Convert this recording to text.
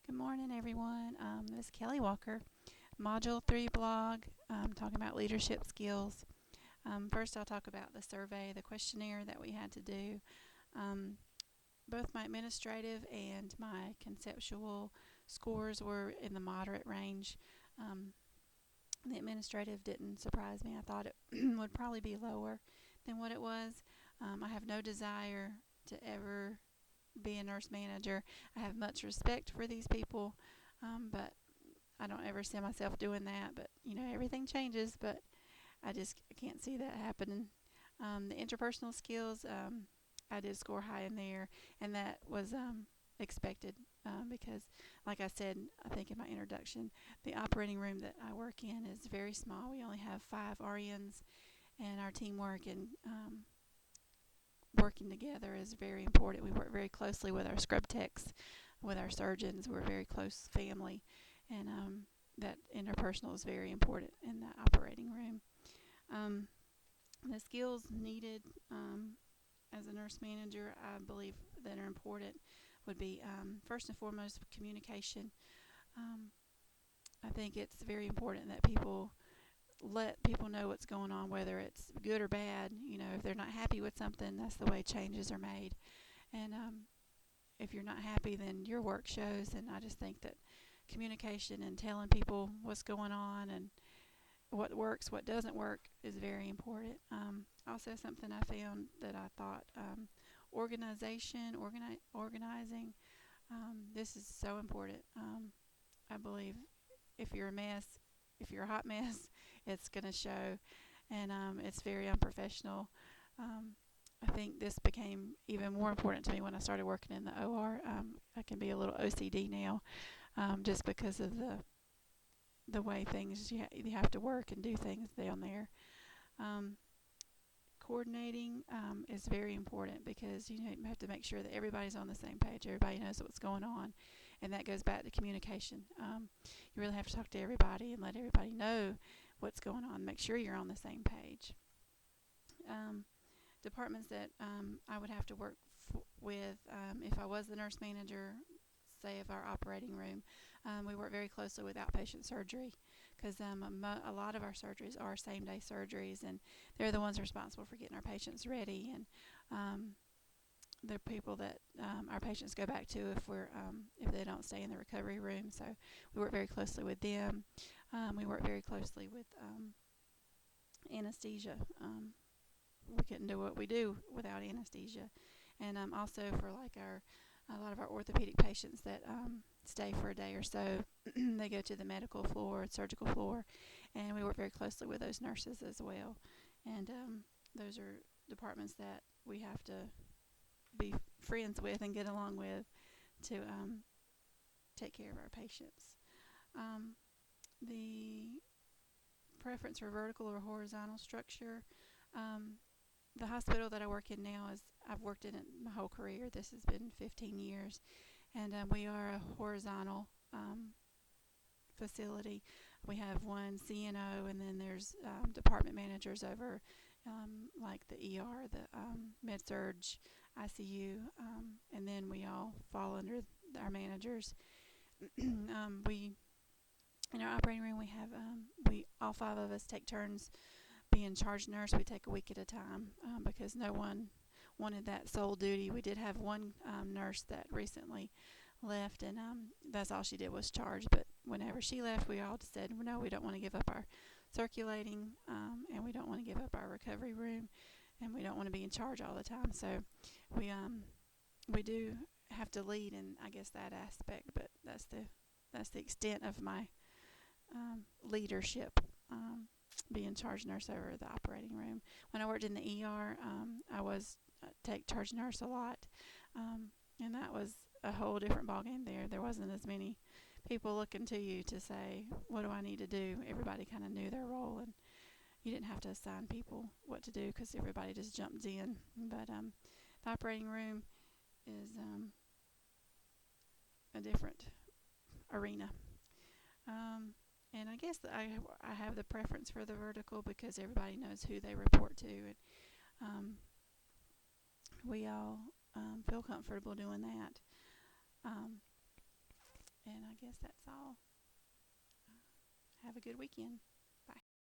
Good morning, everyone. This is Kelly Walker, Module 3 blog, talking about leadership skills. First, I'll talk about the survey, the questionnaire that we had to do. Both my administrative and my conceptual scores were in the moderate range. The administrative didn't surprise me. I thought it would probably be lower than what it was. I have no desire to ever be a nurse manager. I have much respect for these people, but I don't ever see myself doing that. But everything changes. But I just can't see that happening. The interpersonal skills, I did score high in there, and that was expected because, like I said, I think in my introduction, the operating room that I work in is very small. We only have 5 RNs, and our teamwork and working together is very important. We work very closely with our scrub techs, with our surgeons. We're a very close family, and that interpersonal is very important in the operating room. The skills needed as a nurse manager, I believe, that are important would be first and foremost communication. I think it's very important that people let people know what's going on, whether it's good or bad. If they're not happy with something, that's the way changes are made. And if you're not happy, then your work shows. And I just think that communication and telling people what's going on and what works, what doesn't work is very important. Also, something I found that I thought organizing. This is so important. I believe if you're a mess, if you're a hot mess, it's going to show, and it's very unprofessional. I think this became even more important to me when I started working in the OR. I can be a little OCD now, just because of the way things you have to work and do things down there. Coordinating is very important because you have to make sure that everybody's on the same page. Everybody knows what's going on, and that goes back to communication. You really have to talk to everybody and let everybody know what's going on. Make sure you're on the same page. Departments that I would have to work with if I was the nurse manager, say of our operating room, we work very closely with outpatient surgery because a lot of our surgeries are same-day surgeries, and they're the ones responsible for getting our patients ready, and they're people that our patients go back to if they don't stay in the recovery room. So we work very closely with them. We work very closely with anesthesia. We couldn't do what we do without anesthesia, and also for a lot of our orthopedic patients that stay for a day or so, they go to the medical floor, surgical floor, and we work very closely with those nurses as well. And those are departments that we have to be friends with and get along with to take care of our patients. The preference for vertical or horizontal structure. The hospital that I work in now I've worked in it my whole career. This has been 15 years, and we are a horizontal facility. We have one CNO, and then there's department managers over like the ER, the med-surg, ICU, and then we all fall under our managers. We in our operating room we have we all 5 of us take turns being charge nurse. We take a week at a time because no one wanted that sole duty. We did have one nurse that recently left, and that's all she did was charge. But whenever she left, we all said, no, we don't want to give up our circulating, and we don't want to give up our recovery room, and we don't want to be in charge all the time. So we do have to lead in, I guess, that aspect. But that's the extent of my leadership. Being charge nurse over the operating room. When I worked in the ER, I was take charge nurse a lot, and that was a whole different ballgame there. There wasn't as many people looking to you to say, what do I need to do? Everybody kind of knew their role, and you didn't have to assign people what to do because everybody just jumped in. But the operating room is a different arena. And I guess I have the preference for the vertical because everybody knows who they report to, and we all feel comfortable doing that. And guess that's all. Have a good weekend. Bye.